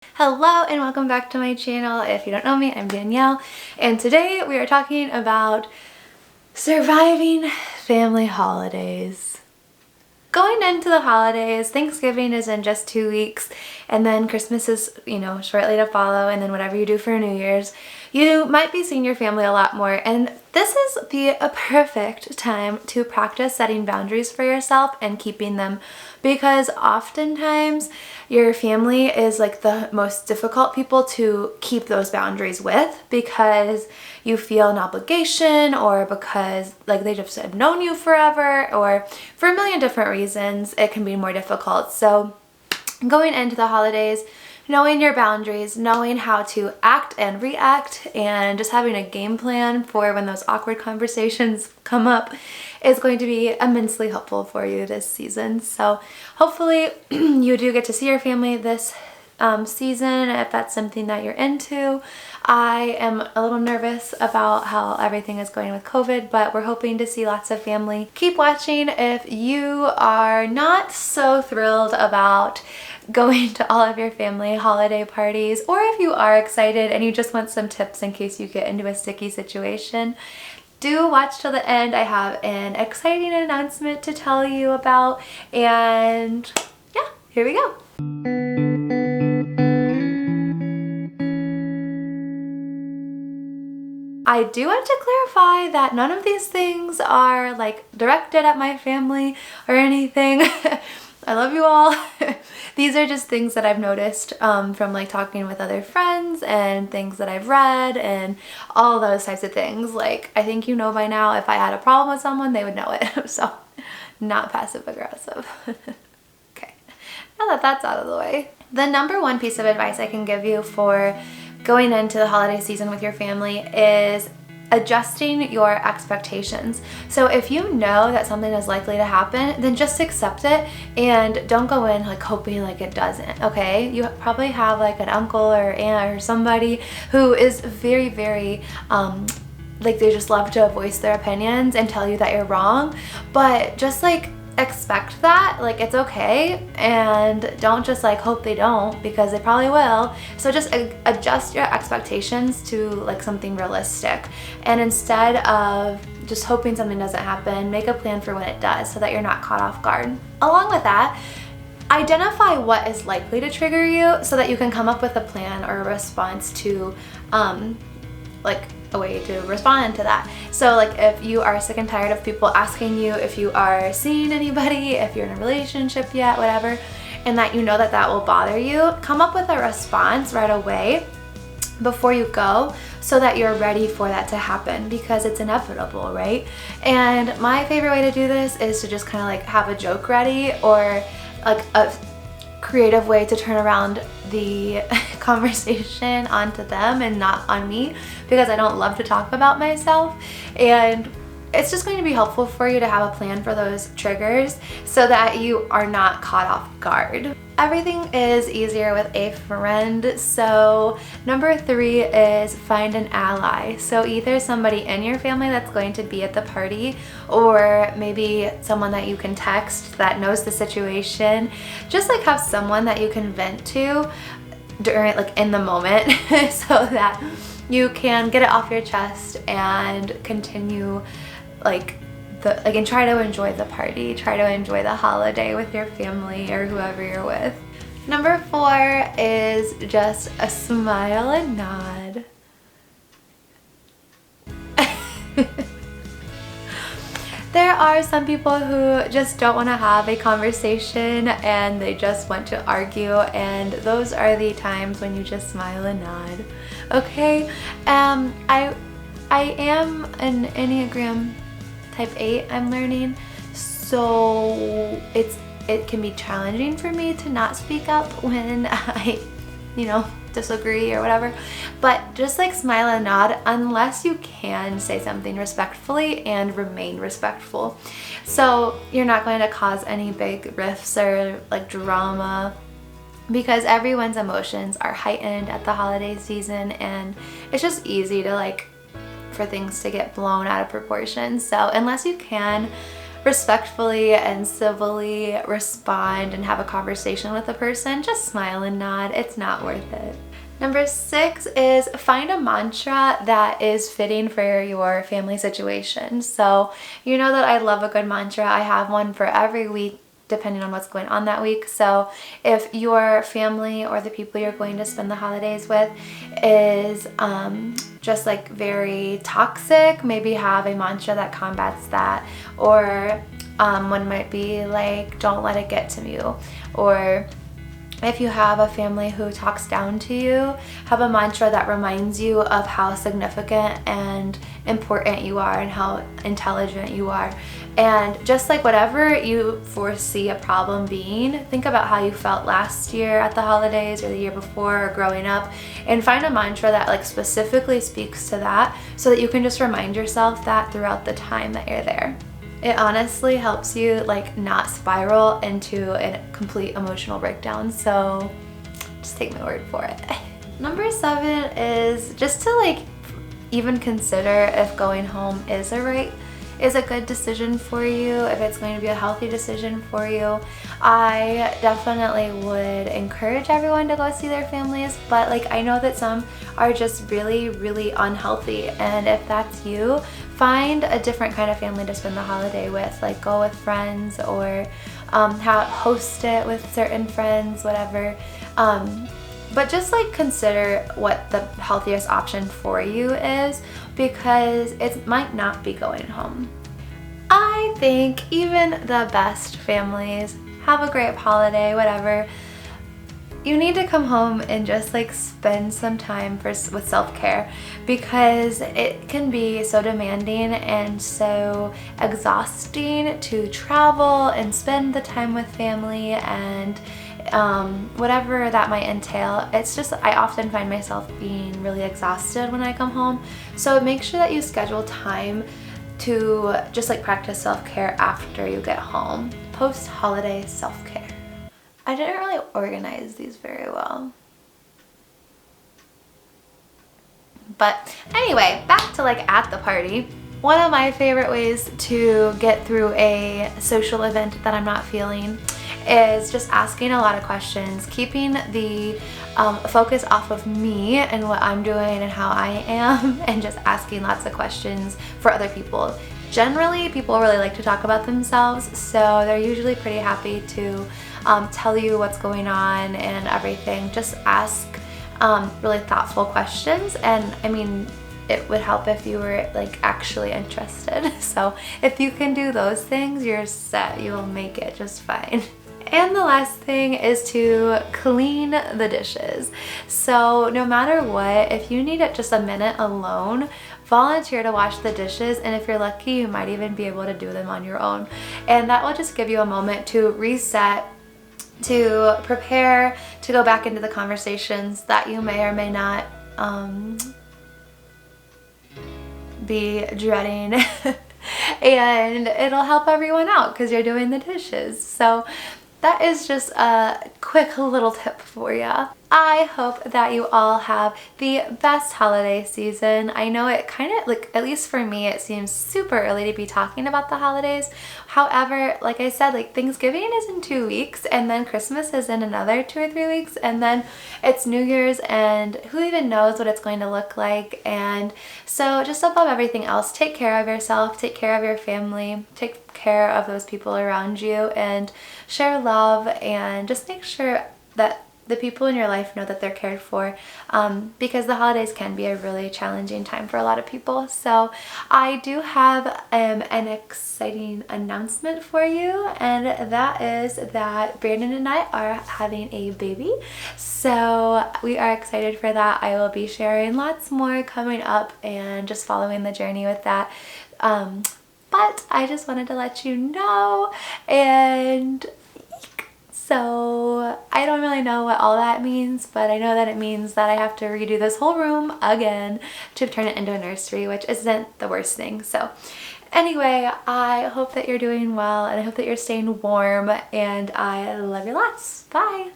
Hello and welcome back to my channel. If you don't know me, I'm Danielle, and today we are talking about surviving family holidays. Going into the holidays, Thanksgiving is in just 2 weeks, and then Christmas is, shortly to follow, and then whatever you do for New Year's, you might be seeing your family a lot more, and this is the perfect time to practice setting boundaries for yourself and keeping them, because oftentimes your family is like the most difficult people to keep those boundaries with, because you feel an obligation, or because like they just have known you forever, or for a million different reasons it can be more difficult. So going into the holidays, knowing your boundaries, knowing how to act and react, and just having a game plan for when those awkward conversations come up is going to be immensely helpful for you this season. So hopefully you do get to see your family this season if that's something that you're into. I am a little nervous about how everything is going with COVID, but we're hoping to see lots of family. Keep watching if you are not so thrilled about going to all of your family holiday parties, or if you are excited and you just want some tips in case you get into a sticky situation. Do watch till the end. I have an exciting announcement to tell you about, and yeah, here we go. I do want to clarify that none of these things are like directed at my family or anything. I love you all. These are just things that I've noticed from like talking with other friends and things that I've read and all those types of things. Like, I think you know by now, if I had a problem with someone, they would know it. So not passive aggressive. Okay, now that that's out of the way, the number one piece of advice I can give you for going into the holiday season with your family is adjusting your expectations. So if you know that something is likely to happen, then just accept it and don't go in like hoping like it doesn't, okay? You probably have like an uncle or aunt or somebody who is very like they just love to voice their opinions and tell you that you're wrong, but just like expect that, like it's okay, and don't just like hope they don't, because they probably will. So just adjust your expectations to like something realistic, and instead of just hoping something doesn't happen, make a plan for when it does so that you're not caught off guard. Along with that, identify what is likely to trigger you so that you can come up with a plan or a response to like a way to respond to that. So like if you are sick and tired of people asking you if you are seeing anybody, if you're in a relationship yet, whatever, and that you know that that will bother you, come up with a response right away before you go so that you're ready for that to happen, because it's inevitable, right? And my favorite way to do this is to just kind of like have a joke ready, or like a creative way to turn around the conversation onto them and not on me, because I don't love to talk about myself, and it's just going to be helpful for you to have a plan for those triggers so that you are not caught off guard. Everything is easier with a friend, so number 3 is find an ally. So either somebody in your family that's going to be at the party, or maybe someone that you can text that knows the situation. Just like have someone that you can vent to during, like in the moment, so that you can get it off your chest and continue and try to enjoy the party, try to enjoy the holiday with your family or whoever you're with. Number 4 is just a smile and nod. There are some people who just don't want to have a conversation and they just want to argue, and those are the times when you just smile and nod. Okay? I am an Enneagram type 8, I'm learning, so it can be challenging for me to not speak up when I, disagree or whatever, but just like smile and nod unless you can say something respectfully and remain respectful. So you're not going to cause any big rifts or like drama, because everyone's emotions are heightened at the holiday season, and it's just easy to for things to get blown out of proportion. So unless you can respectfully and civilly respond and have a conversation with a person, just smile and nod. It's not worth it. Number 6 is find a mantra that is fitting for your family situation. So you know that I love a good mantra. I have one for every week depending on what's going on that week. So if your family or the people you're going to spend the holidays with is just like very toxic, maybe have a mantra that combats that. Or one might be like, don't let it get to you. Or if you have a family who talks down to you, have a mantra that reminds you of how significant and important you are and how intelligent you are. And just like whatever you foresee a problem being, think about how you felt last year at the holidays or the year before or growing up, and find a mantra that like specifically speaks to that so that you can just remind yourself that throughout the time that you're there. It honestly helps you like not spiral into a complete emotional breakdown, so just take my word for it. Number 7 is just to like even consider if going home is a good decision for you, if it's going to be a healthy decision for you. I definitely would encourage everyone to go see their families, but like I know that some are just really, really unhealthy, and if that's you, find a different kind of family to spend the holiday with. Like go with friends or host it with certain friends, whatever. But just like consider what the healthiest option for you is, because it might not be going home. I think even the best families have a great holiday, whatever. You need to come home and just like spend some time with self-care, because it can be so demanding and so exhausting to travel and spend the time with family and whatever that might entail. It's just, I often find myself being really exhausted when I come home. So make sure that you schedule time to just like practice self-care after you get home. Post-holiday self-care. I didn't really organize these very well. But anyway, back to like at the party. One of my favorite ways to get through a social event that I'm not feeling is just asking a lot of questions, keeping the focus off of me and what I'm doing and how I am, and just asking lots of questions for other people. Generally, people really like to talk about themselves, so they're usually pretty happy to tell you what's going on and everything. Just ask really thoughtful questions, and I mean, it would help if you were like actually interested. So if you can do those things, you're set. You will make it just fine. And the last thing is to clean the dishes. So no matter what, if you need just a minute alone, volunteer to wash the dishes, and if you're lucky, you might even be able to do them on your own. And that will just give you a moment to reset, to prepare to go back into the conversations that you may or may not be dreading. And it'll help everyone out because you're doing the dishes. So that is just a quick little tip for you. I hope that you all have the best holiday season. I know it kind of, like, at least for me, it seems super early to be talking about the holidays. However, like I said, like Thanksgiving is in 2 weeks, and then Christmas is in another 2 or 3 weeks, and then it's New Year's, and who even knows what it's going to look like. And so just above everything else, take care of yourself, take care of your family, take care of those people around you, and share love, and just make sure that the people in your life know that they're cared for, because the holidays can be a really challenging time for a lot of people. So I do have an exciting announcement for you, and that is that Brandon and I are having a baby. So we are excited for that. I will be sharing lots more coming up and just following the journey with that. But I just wanted to let you know, and so I don't really know what all that means, but I know that it means that I have to redo this whole room again to turn it into a nursery, which isn't the worst thing. So anyway, I hope that you're doing well, and I hope that you're staying warm, and I love you lots. Bye!